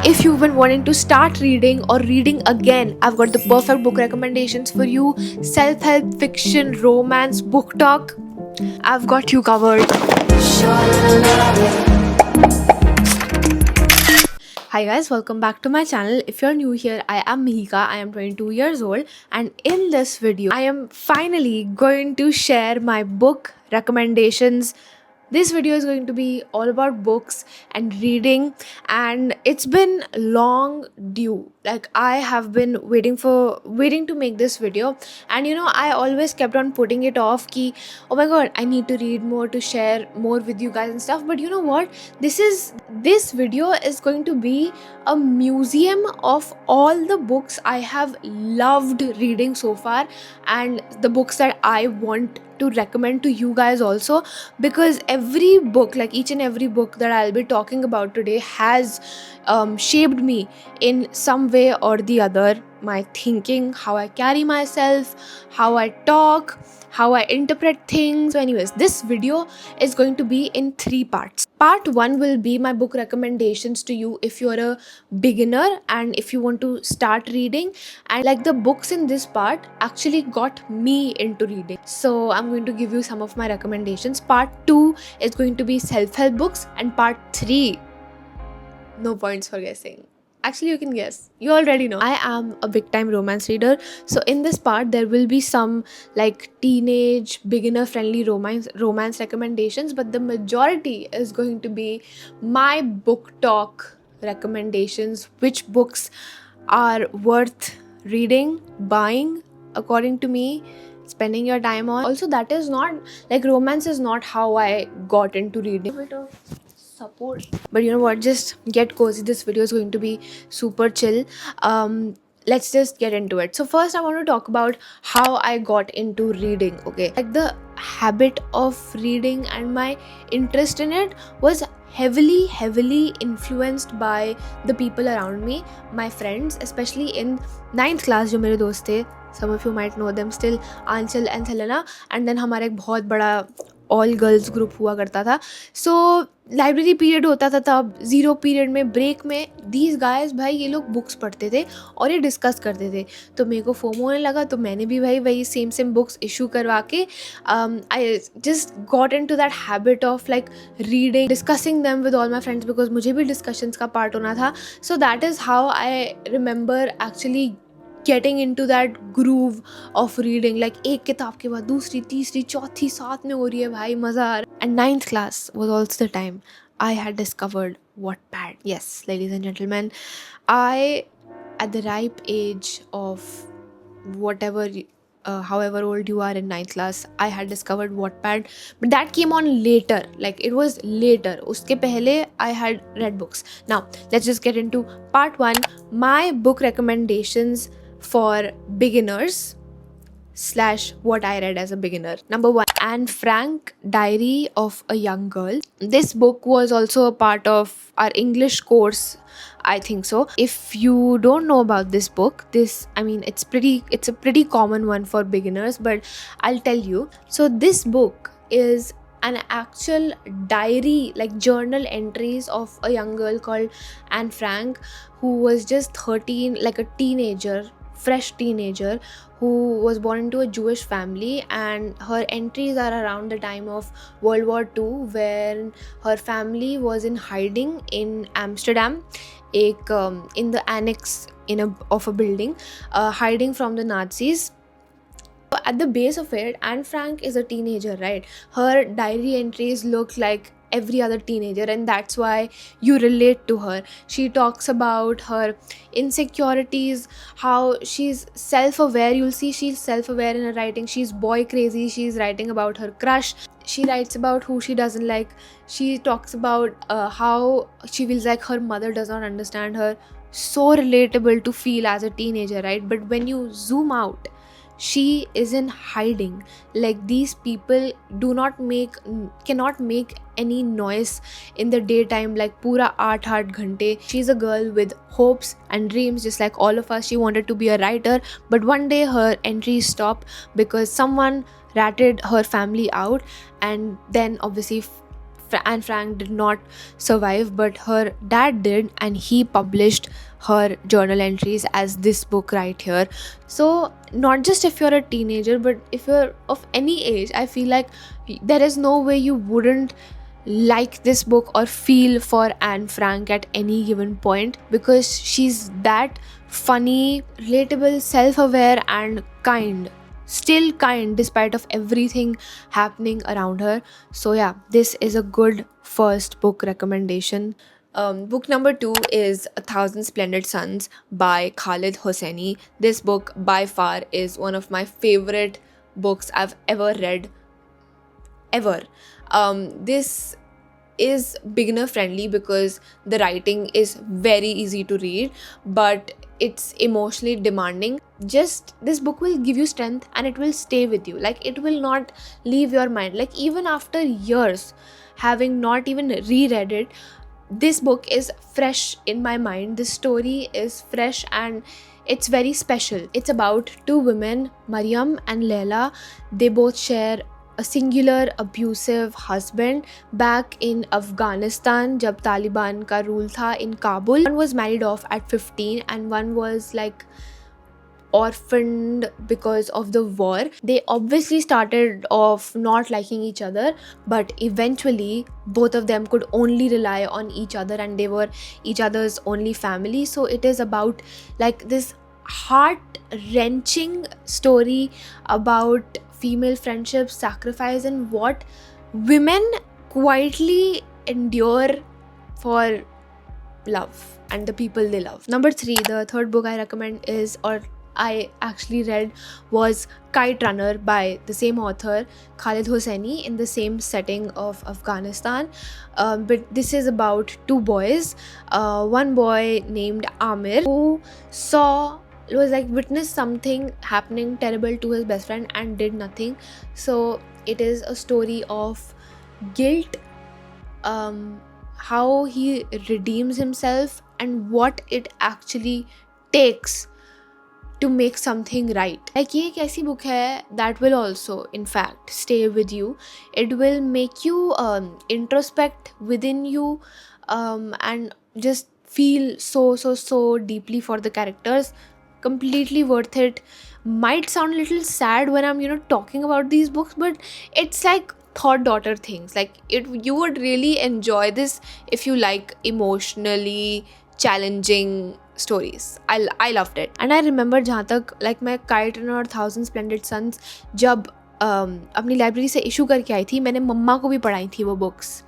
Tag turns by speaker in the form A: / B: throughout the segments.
A: If you've been wanting to start reading or reading again, I've got the perfect book recommendations for you. Self-help, fiction, romance, book talk. I've got you covered. Hi guys, welcome back to my channel. If you're new here, I am Mihika. I am 22 years old, and in this video, I am finally going to share my book recommendations. This video is going to be all about books and reading, and it's been long due. Like, I have been waiting to make this video, and I always kept on putting it off ki, oh my god, I need to read more to share more with you guys and stuff. But you know what, this video is going to be a museum of all the books I have loved reading so far, and the books that I want to recommend to you guys also, because every book, like each and every book that I'll be talking about today, has shaped me in some way or the other. My thinking, how I carry myself, how I talk, how I interpret things. So anyways, this video is going to be in 3 parts. Part 1 will be my book recommendations to you if you're a beginner and if you want to start reading, and like the books in this part actually got me into reading. So I'm going to give you some of my recommendations. Part 2 is going to be self-help books, and part 3, no points for guessing. Actually, you can guess. You already know. I am a big time romance reader. So in this part, there will be some like teenage, beginner friendly romance recommendations, but the majority is going to be my book talk recommendations, which books are worth reading, buying, according to me, spending your time on. Also, that is not like, romance is not how I got into reading. Support, but you know what, just get cozy. This video is going to be super chill. Let's just get into it. So first, I want to talk about how I got into reading. Okay, like the habit of reading and my interest in it was heavily influenced by the people around me, my friends, especially in 9th class. जो मेरे दोस्त थे, some of you might know them still, Anchal and Selena, and then हमारा एक बहुत बड़ा all girls group हुआ करता था. सो लाइब्रेरी पीरियड होता था तब, 0 पीरियड में, ब्रेक में, दीज गाइस, भाई ये लोग बुक्स पढ़ते थे और ये डिस्कस करते थे. तो मेरे को फोमो होने लगा, तो मैंने भी भाई वही सेम बुक्स इशू करवा के I just got into that habit of like reading, discussing them with all my friends, because मुझे भी डिस्कशंस का पार्ट होना था. So that is how I remember actually getting into that groove of reading. like एक किताब के बाद दूसरी, तीसरी, चौथी साथ में हो रही है भाई, मज़ा आ रहा है. And 9th class was also the time I had discovered Wattpad. Yes, ladies and gentlemen, I, at the ripe age of whatever, however old you are in 9th class, I had discovered Wattpad, but that came on later. Like, it was later. Uske pehle I had read books. Now let's just get into part 1, my book recommendations for beginners / what I read as a beginner. Number 1, Anne Frank, Diary of a Young Girl. This book was also a part of our English course, I think so. If you don't know about this book, it's a pretty common one for beginners, but I'll tell you. So this book is an actual diary, like journal entries of a young girl called Anne Frank, who was just 13, like a teenager, fresh teenager, who was born into a Jewish family, and her entries are around the time of World War II, where her family was in hiding in Amsterdam, in the annex of a building, hiding from the Nazis. At the base of it, Anne Frank is a teenager, right? Her diary entries look like every other teenager, and that's why you relate to her. She talks about her insecurities, how she's self-aware. You'll see she's self-aware in her writing. She's boy crazy. She's writing about her crush. She writes about who she doesn't like. She talks about how she feels like her mother does not understand her. So relatable to feel as a teenager, right? But when you zoom out, she is in hiding. Like, these people cannot make any noise in the daytime, like pura 8 ghante. She's a girl with hopes and dreams, just like all of us. She wanted to be a writer, but one day her entries stopped because someone ratted her family out, and then obviously Anne Frank did not survive, but her dad did, and he published her journal entries as this book right here. So not just if you're a teenager, but if you're of any age, I feel like there is no way you wouldn't like this book or feel for Anne Frank at any given point, because she's that funny, relatable, self-aware and kind, still kind despite of everything happening around her. So yeah, this is a good first book recommendation. Book number 2 is A Thousand Splendid Suns by Khalid Hosseini. This book by far is one of my favorite books I've ever read, ever. This is beginner friendly because the writing is very easy to read, but it's emotionally demanding. Just this book will give you strength and it will stay with you. Like, it will not leave your mind. Like, even after years, having not even reread it, this book is fresh in my mind. The story is fresh and it's very special. It's about two women, Mariam and Leila. They both share a singular abusive husband back in Afghanistan जब तालिबान का rule था in Kabul. One was married off at 15 and one was like orphaned because of the war. They obviously started off not liking each other, but eventually both of them could only rely on each other and they were each other's only family. So it is about like this heart-wrenching story about female friendship, sacrifice, and what women quietly endure for love and the people they love. Number 3, the third book I recommend is, or I actually read, was Kite Runner by the same author, Khalid Hosseini, in the same setting of Afghanistan. But this is about two boys. One boy named Amir, who witnessed something happening terrible to his best friend and did nothing. So it is a story of guilt, how he redeems himself, and what it actually takes to make something right. Like, ये एक ऐसी book है that will also in fact stay with you. It will make you introspect within you and just feel so deeply for the characters. Completely worth it. Might sound a little sad when I'm talking about these books, but it's like thought daughter things. Like, you would really enjoy this if you like emotionally challenging stories. I loved it. And I remember जहाँ तक like मैं Kite Runner और Thousand Splendid Suns जब अपनी library से issue करके आई थी, मैंने मम्मा को भी पढ़ाई थी वो बुक्स.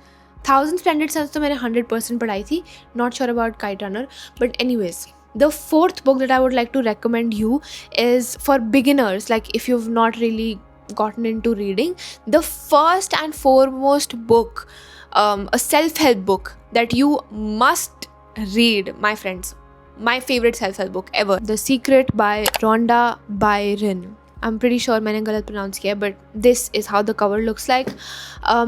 A: Thousand Splendid Suns तो मैंने 100% पढ़ाई थी. Not sure about Kite Runner, but anyways, the fourth book that I would like to recommend you is for beginners. Like, if you've not really gotten into reading, the first and foremost book, a self-help book that you must read, my friends. My favorite self-help book ever, The Secret by Rhonda Byrne. I'm pretty sure मैंने गलत pronounce किया, but this is how the cover looks like.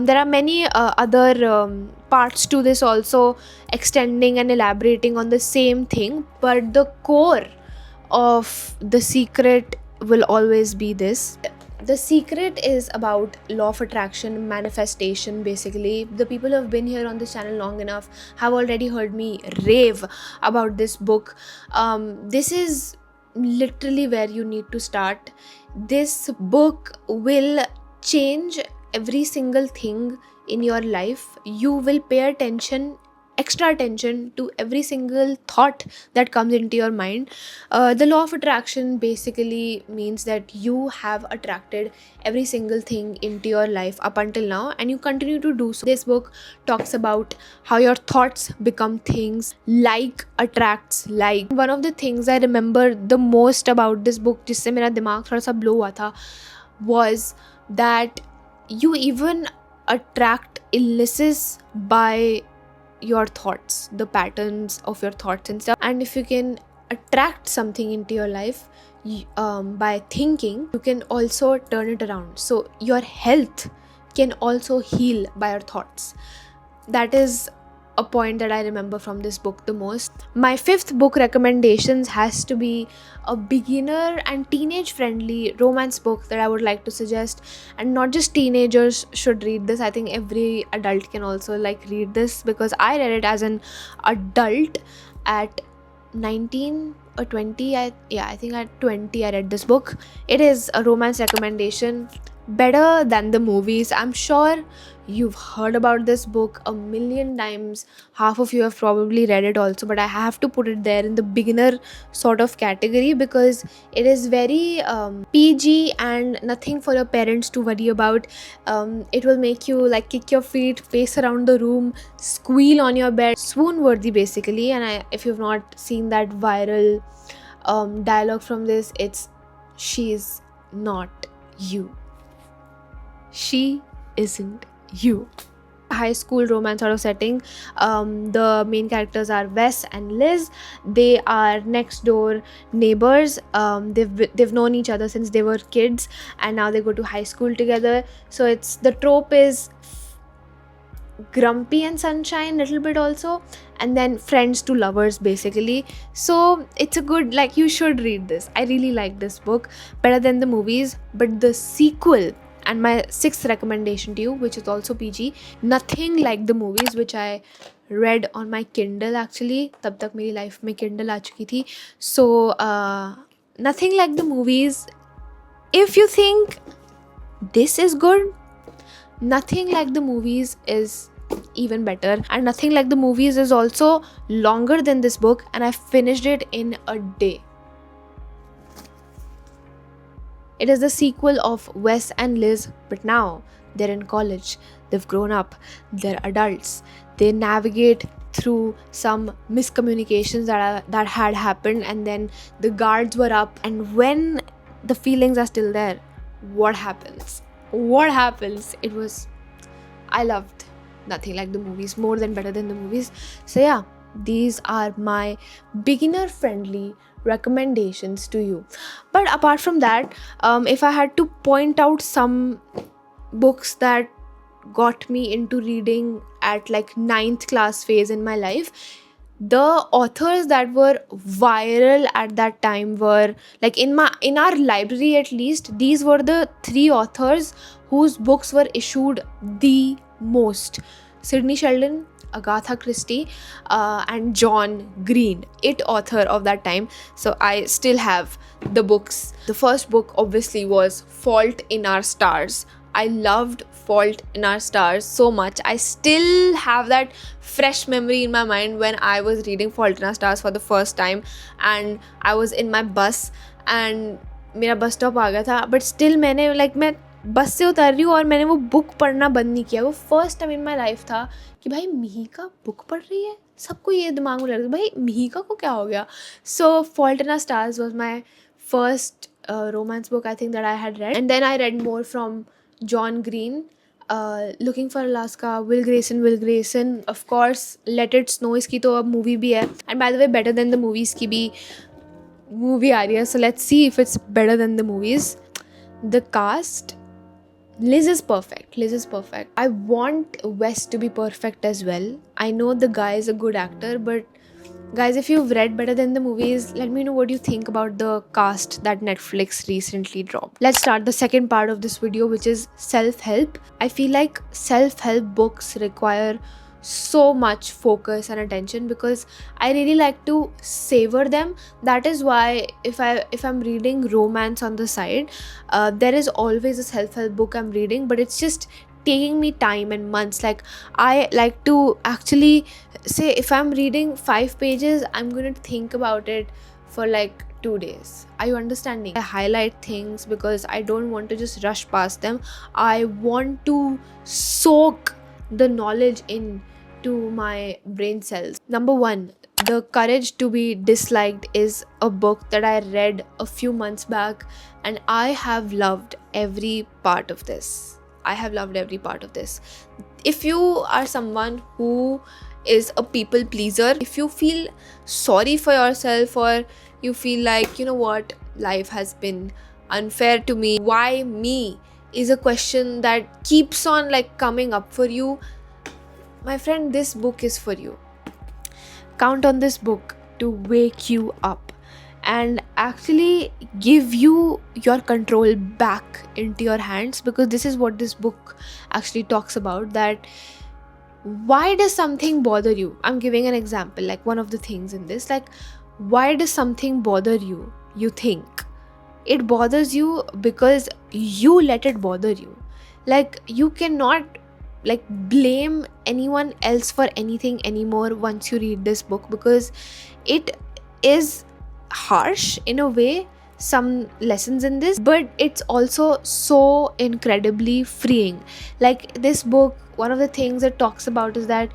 A: There are many other parts to this also, extending and elaborating on the same thing, but the core of The Secret will always be this. The Secret is about law of attraction, manifestation, basically. The people who have been here on this channel long enough have already heard me rave about this book. This is literally where you need to start. This book will change every single thing in your life. You will pay extra attention to every single thought that comes into your mind. The law of attraction basically means that you have attracted every single thing into your life up until now, and you continue to do so. This book talks about how your thoughts become things, like attracts like. One of the things I remember the most about this book, जिससे मेरा दिमाग थोड़ा सा blow हुआ था, was that you even attract illnesses by your thoughts, the patterns of your thoughts and stuff. And if you can attract something into your life by thinking, you can also turn it around. So your health can also heal by your thoughts. That is a point that I remember from this book the most. My fifth book recommendations has to be a beginner and teenage friendly romance book that I would like to suggest. And not just teenagers should read this. I think every adult can also like read this, because I read it as an adult at 19 or 20. I think at 20 I read this book. It is a romance recommendation, better than the movies. I'm sure you've heard about this book a million times. Half of you have probably read it also, but I have to put it there in the beginner sort of category, because it is very PG and nothing for your parents to worry about. It will make you like kick your feet, pace around the room, squeal on your bed, swoon worthy basically. And if you've not seen that viral dialogue from this, it's "She's not you. She isn't you." High school romance sort of setting. The main characters are Wes and Liz. They are next door neighbors. They've known each other since they were kids, and now they go to high school together. So it's the trope is grumpy and sunshine little bit also, and then friends to lovers basically. So it's a good, like, you should read this. I really like this book, better than the movies. But the sequel, and my sixth recommendation to you, which is also PG, Nothing Like the Movies, which I read on my Kindle actually. तब तक मेरी life में Kindle आ चुकी थी. So Nothing Like the Movies, if you think this is good, Nothing Like the Movies is even better. And Nothing Like the Movies is also longer than this book, and I finished it in a day. It is the sequel of Wes and Liz, but now they're in college. They've grown up. They're adults. They navigate through some miscommunications that had happened, and then the guards were up. And when the feelings are still there, what happens? I loved Nothing Like the Movies, more than better than the movies. So yeah, these are my beginner friendly recommendations to you. But apart from that, if I had to point out some books that got me into reading at like 9th class phase in my life, the authors that were viral at that time were like, in our library at least, these were the 3 authors whose books were issued the most: Sidney Sheldon, Agatha Christie, and John Green, it author of that time. So I still have the books. The first book obviously was Fault in Our Stars. I loved Fault in Our Stars so much. I still have that fresh memory in my mind when I was reading Fault in Our Stars for the first time, and I was in my bus and मेरा bus stop आ गया था, but still मैं बस से उतर रही हूँ और मैंने वो बुक पढ़ना बंद नहीं किया. वो first time in my life था कि भाई मिहिका बुक पढ़ रही है. सबको ये दिमाग में लग रहा था भाई मिहिका को क्या हो गया. So fault in our stars was my first romance book I think that I had read, and then I read more from John Green. Looking for Alaska, Will Grayson, of course. Let It Snow, इसकी तो अब movie भी है, and by the way better than the movies की भी movie आ रही है. So let's see if it's better than the movies. The cast, Liz is perfect. I want Wes to be perfect as well. I know the guy is a good actor, but guys, if you've read Better Than the Movies, let me know what you think about the cast that Netflix recently dropped. Let's start the second part of this video, which is self-help. I feel like self-help books require so much focus and attention because I really like to savor them. That is why if I'm reading romance on the side, there is always a self-help book I'm reading, but it's just taking me time and months. Like, I like to actually say, if I'm reading 5 pages, I'm going to think about it for like 2 days. Are you understanding? I highlight things because I don't want to just rush past them. I want to soak the knowledge into my brain cells. Number 1, The Courage to Be Disliked is a book that I read a few months back, and I have loved every part of this. If you are someone who is a people pleaser, if you feel sorry for yourself, or you feel like, you know what, life has been unfair to me, why me, is a question that keeps on like coming up for you, my friend, this book is for you. Count on this book to wake you up and actually give you your control back into your hands, because this is what this book actually talks about. That why does something bother you? I'm giving an example, like one of the things in this, like, why does something bother you? You think it bothers you because you let it bother you. Like, you cannot like blame anyone else for anything anymore once you read this book, because it is harsh in a way, some lessons in this, but it's also so incredibly freeing. Like, this book, one of the things it talks about is that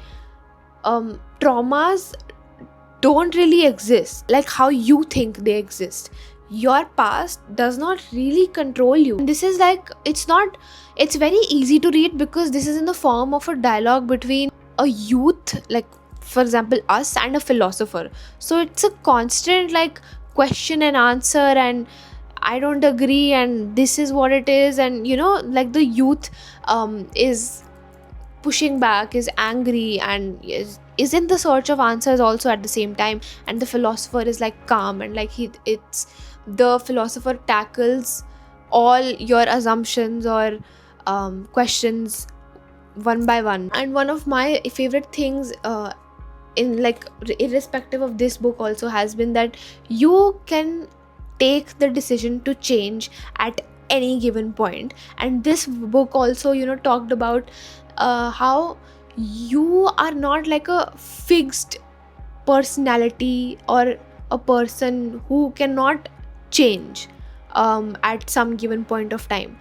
A: traumas don't really exist like how you think they exist. Your past does not really control you. This is like, it's very easy to read because this is in the form of a dialogue between a youth, like for example us, and a philosopher. So it's a constant like question and answer, and I don't agree, and this is what it is, and like the youth is pushing back, is angry, and is in the search of answers also at the same time, and the philosopher is like calm, and like it's the philosopher tackles all your assumptions or questions one by one. And one of my favorite things in like irrespective of this book also has been that you can take the decision to change at any given point. And this book also talked about how you are not like a fixed personality or a person who cannot change at some given point of time.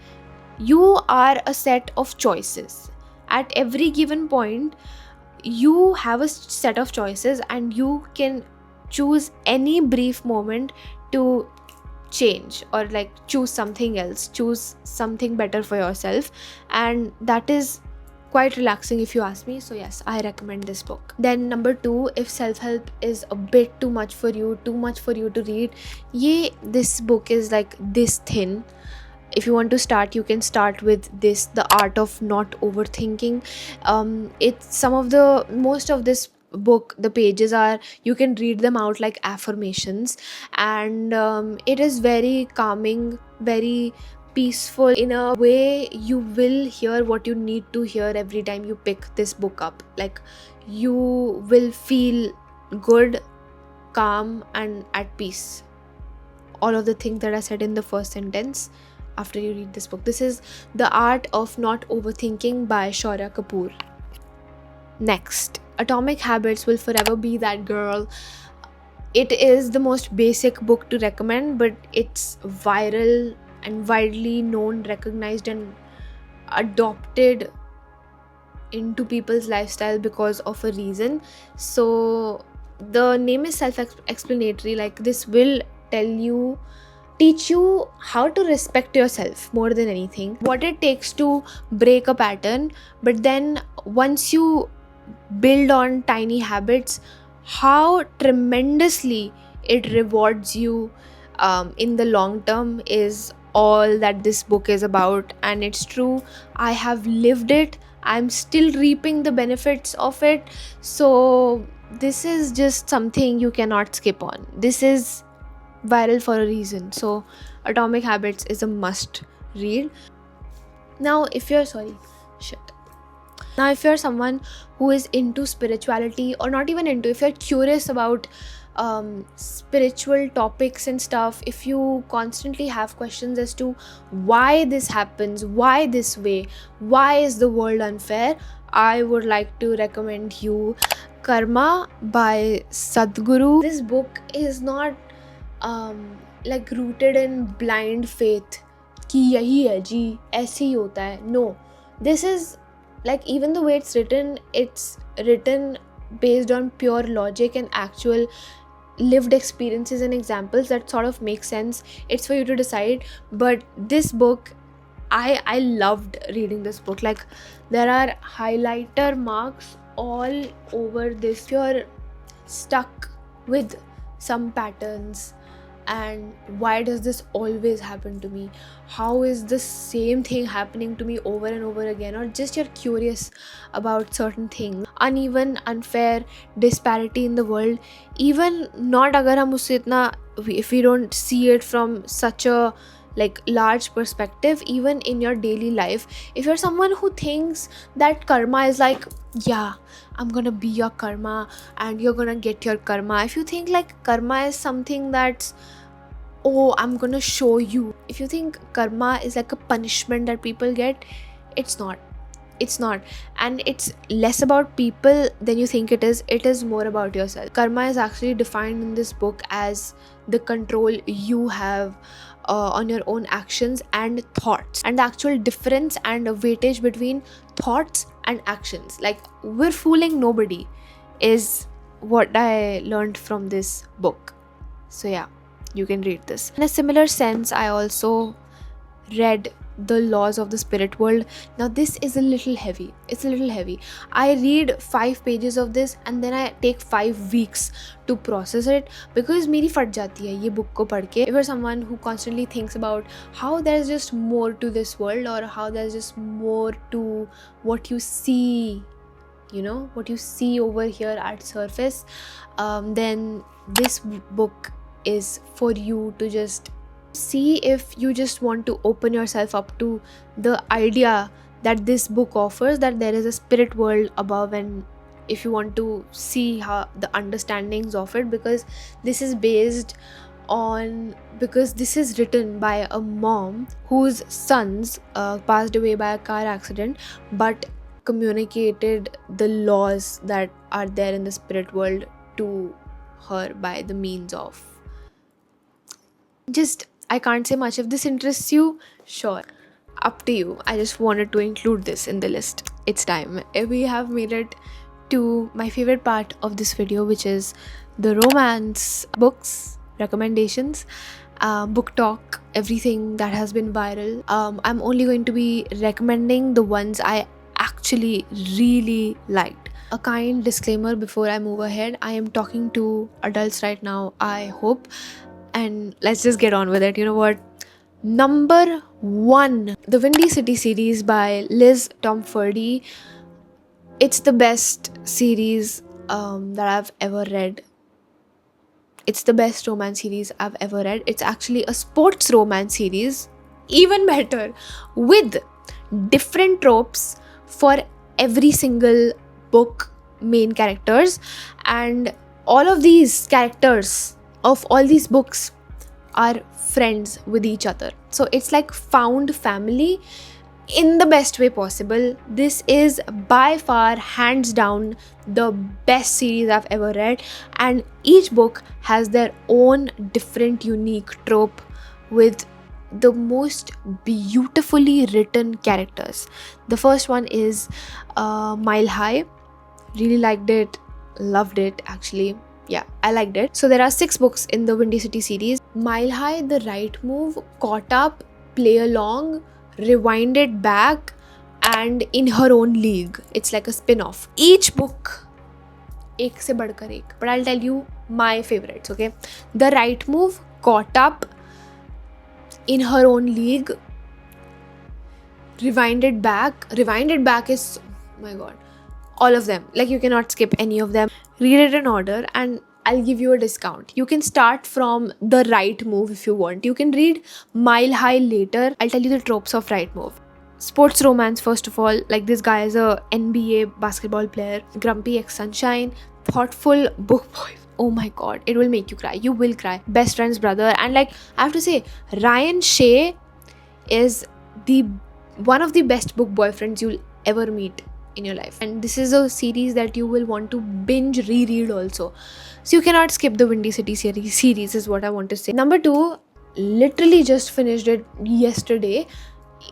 A: You are a set of choices. At every given point you have a set of choices, and you can choose any brief moment to change or like choose something else, choose something better for yourself, and that is quite relaxing if you ask me. So yes, I recommend this book. Then number 2, if self-help is a bit too much for you to read, this book is like this thin. If you want to start, you can start with this, The Art of Not Overthinking. It's most of this book, the pages are, you can read them out like affirmations, and it is very calming, very peaceful. In a way, you will hear what you need to hear every time you pick this book up. Like, you will feel good, calm, and at peace. All of the things that I said in the first sentence after you read this book. This is The Art of Not Overthinking by Shaurya Kapoor. Next, Atomic Habits will forever be that girl. It is the most basic book to recommend, but it's viral and widely known, recognized, and adopted into people's lifestyle because of a reason. So the name is self-explanatory. Like, this will teach you how to respect yourself more than anything, what it takes to break a pattern, but then once you build on tiny habits, how tremendously it rewards you in the long term is all that this book is about. And it's true, I have lived it, I'm still reaping the benefits of it. So this is just something you cannot skip on. This is viral for a reason. So Atomic Habits is a must read. Now if you're someone who is into spirituality, or not even into, if you're curious about spiritual topics and stuff, if you constantly have questions as to why this happens, why this way, why is the world unfair, I would like to recommend you Karma by Sadhguru. This book is not like rooted in blind faith कि यही है जी, ऐसे ही होता है. No, this is like, even the way it's written based on pure logic and actual lived experiences and examples that sort of make sense. It's for you to decide. But this book, I loved reading this book. Like, there are highlighter marks all over this. If you're stuck with some patterns, and why does this always happen to me? How is the same thing happening to me over and over again? Or just you're curious about certain things, uneven, unfair, disparity in the world. Even not agar hum usse itna, if we don't see it from such a like large perspective, even in your daily life, if you're someone who thinks that karma is like, yeah, I'm gonna be your karma and you're gonna get your karma, if you think like karma is something that's, oh, I'm gonna show you, if you think karma is like a punishment that people get, it's not. It's not. And it's less about people than you think it is. It is more about yourself. Karma is actually defined in this book as the control you have on your own actions and thoughts, and the actual difference and weightage between thoughts and actions. Like, we're fooling nobody is what I learned from this book. So yeah, you can read this. In a similar sense, I also read The Laws of the Spirit World. Now this is a little heavy. It's a little heavy. I read 5 pages of this and then I take 5 weeks to process it because मेरी फट जाती है ये book को पढ़ के. If you're someone who constantly thinks about how there's just more to this world or how there's just more to what you see, you know, what you see over here at surface, then this book is for you to just see if you just want to open yourself up to the idea that this book offers, that there is a spirit world above, and if you want to see how the understandings of it, because this is written by a mom whose sons passed away by a car accident but communicated the laws that are there in the spirit world to her by the means of, just, I can't say much. If this interests you, sure, up to you. I just wanted to include this in the list. It's time. We have made it to my favorite part of this video, which is the romance books recommendations, BookTok, everything that has been viral. I'm only going to be recommending the ones I actually really liked. A kind disclaimer before I move ahead, I am talking to adults right now, I hope. And let's just get on with it. You know what? Number 1, the Windy City series by Liz Tomforde. It's the best series that I've ever read. It's the best romance series I've ever read. It's actually a sports romance series, even better, with different tropes for every single book main characters, and all of these characters of all these books are friends with each other. So it's like found family in the best way possible. This is by far, hands down, the best series I've ever read, and each book has their own different unique trope with the most beautifully written characters. The first one is Mile High. Really liked it, loved it actually. Yeah, I liked it. So there are 6 books in the Windy City series. Mile High, The Right Move, Caught Up, Play Along, Rewinded Back, and In Her Own League. It's like a spin-off. Each book ek se badkar ek. But I'll tell you my favorites, okay? The Right Move, Caught Up, In Her Own League, Rewinded Back. Rewinded Back is, oh my god, all of them. Like, you cannot skip any of them. Read it in order and I'll give you a discount. You can start from The Right Move if you want. You can read Mile High later. I'll tell you the tropes of Right Move. Sports romance, first of all. Like, this guy is a NBA basketball player. Grumpy ex-sunshine. Thoughtful book boy. Oh my god, it will make you cry. You will cry. Best friend's brother. And like, I have to say, Ryan Shea is one of the best book boyfriends you'll ever meet in your life, and this is a series that you will want to binge reread also. So you cannot skip the Windy City series is what I want to say. Number 2, literally just finished it yesterday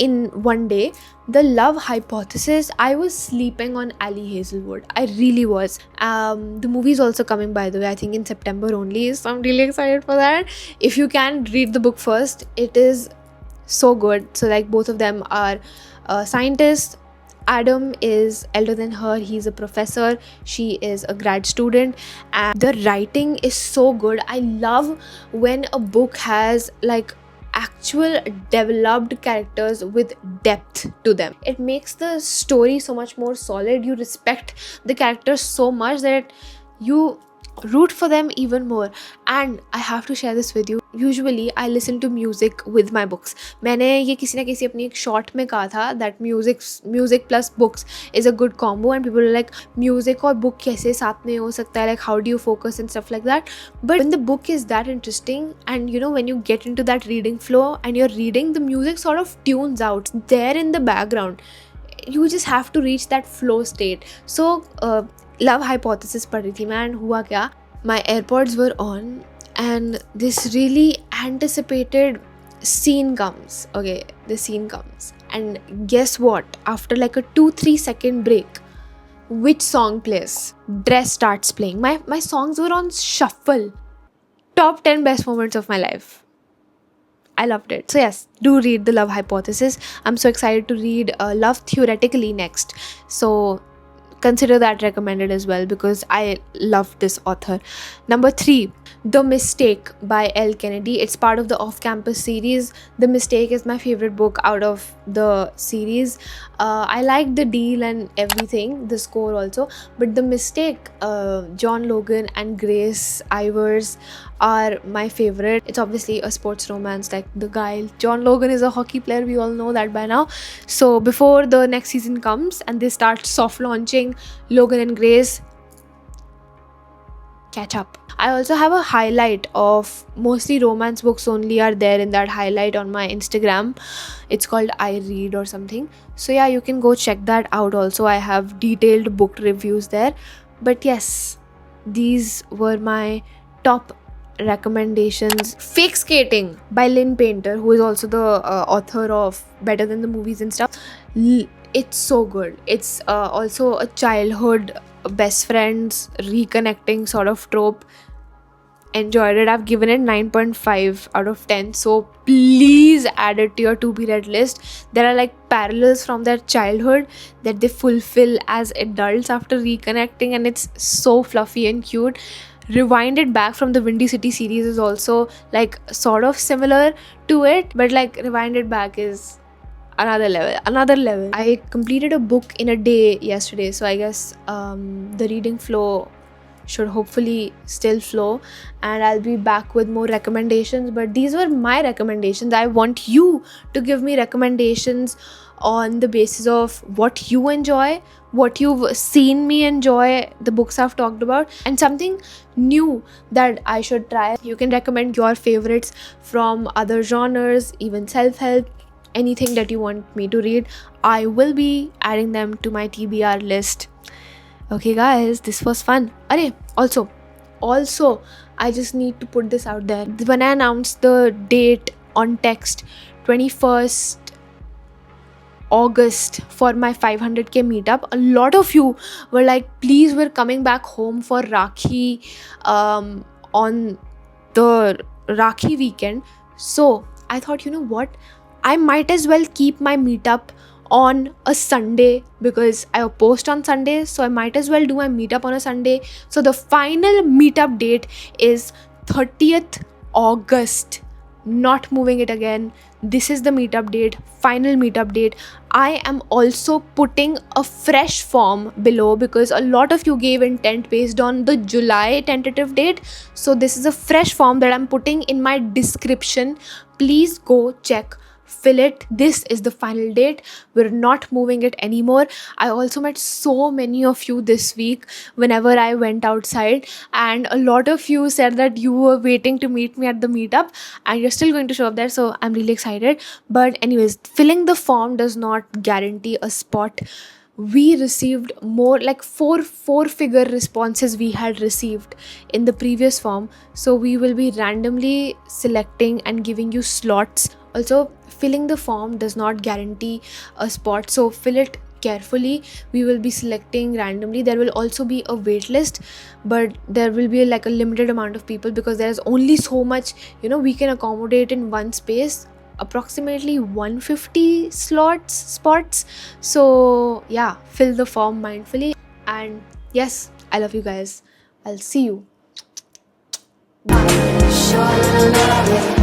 A: in one day, The Love Hypothesis. I was sleeping on Ali Hazelwood. I really was. The movie is also coming, by the way, I think in September only, so I'm really excited for that. If you can, read the book first. It is so good. So like, both of them are scientists, Adam is elder than her. He's a professor, she is a grad student, and the writing is so good. I love when a book has like actual developed characters with depth to them. It makes the story so much more solid. You respect the characters so much that you root for them even more. And I have to share this with you. Usually I listen to music with my books. मैंने ये किसी ना किसी अपनी एक short में कहा था that music plus books is a good combo, and people are like, music और book कैसे साथ में हो सकता है, like how do you focus and stuff like that. But when the book is that interesting, and you know, when you get into that reading flow and you're reading, the music sort of tunes out there in the background. You just have to reach that flow state. So love hypothesis पढ़ रही थी मैं, and हुआ क्या, my AirPods were on and this really anticipated scene comes. Okay, the scene comes, and guess what, after like a 2-3 second break, which song plays? Dress starts playing. My songs were on shuffle. Top 10 best moments of my life. I loved it. So yes, do read The Love Hypothesis. I'm so excited to read Love Theoretically next. So consider that recommended as well, because I love this author. Number 3, The Mistake by L. Kennedy. It's part of the off-campus series. The Mistake is my favorite book out of the series. I like the deal and everything, the score also. But The Mistake, John Logan and Grace Ivers are my favorite. It's obviously a sports romance, like the guy John Logan is a hockey player, we all know that by now. So before the next season comes and they start soft launching Logan and Grace, catch up. I also have a highlight of mostly romance books only are there in that highlight on my Instagram. It's called I Read or something. So yeah, you can go check that out also. I have detailed book reviews there. But yes, these were my top recommendations. Fake Skating by Lynn Painter, who is also the author of Better Than the Movies and stuff. It's so good. It's also a childhood best friends reconnecting sort of trope. Enjoyed it. I've given it 9.5 out of 10. So please add it to your to be read list. There are like parallels from their childhood that they fulfill as adults after reconnecting, and it's so fluffy and cute. Rewinded Back from the Windy City series is also like sort of similar to it, but like Rewinded Back is another level. I completed a book in a day yesterday, so I guess the reading flow should hopefully still flow, and I'll be back with more recommendations. But these were my recommendations. I want you to give me recommendations on the basis of what you enjoy, what you've seen me enjoy, the books I've talked about, and something new that I should try. You can recommend your favorites from other genres, even self-help, anything that you want me to read. I will be adding them to my TBR list. Okay guys, this was fun. Also, I just need to put this out there. When I announced the date on text, 21st August, for my 500k meetup, a lot of you were like, please, we're coming back home for Rakhi on the Rakhi weekend. So I thought, you know what, I might as well keep my meetup on a Sunday, because I post on Sunday, so I might as well do my meetup on a Sunday. So the final meetup date is 30th August. Not moving it again. This is the meetup date, final meetup date. I am also putting a fresh form below, because a lot of you gave intent based on the July tentative date. So this is a fresh form that I'm putting in my description. Please go check, fill it. This is the final date. We're not moving it anymore. I also met so many of you this week whenever I went outside, and a lot of you said that you were waiting to meet me at the meetup, and you're still going to show up there, so I'm really excited. But anyways, filling the form does not guarantee a spot. We received more, like four figure responses we had received in the previous form, so we will be randomly selecting and giving you slots. Also, filling the form does not guarantee a spot, so fill it carefully. We will be selecting randomly. There will also be a wait list, but there will be like a limited amount of people, because there is only so much we can accommodate in one space. approximately 150 spots. So yeah, fill the form mindfully. And yes, I love you guys. I'll see you. Bye.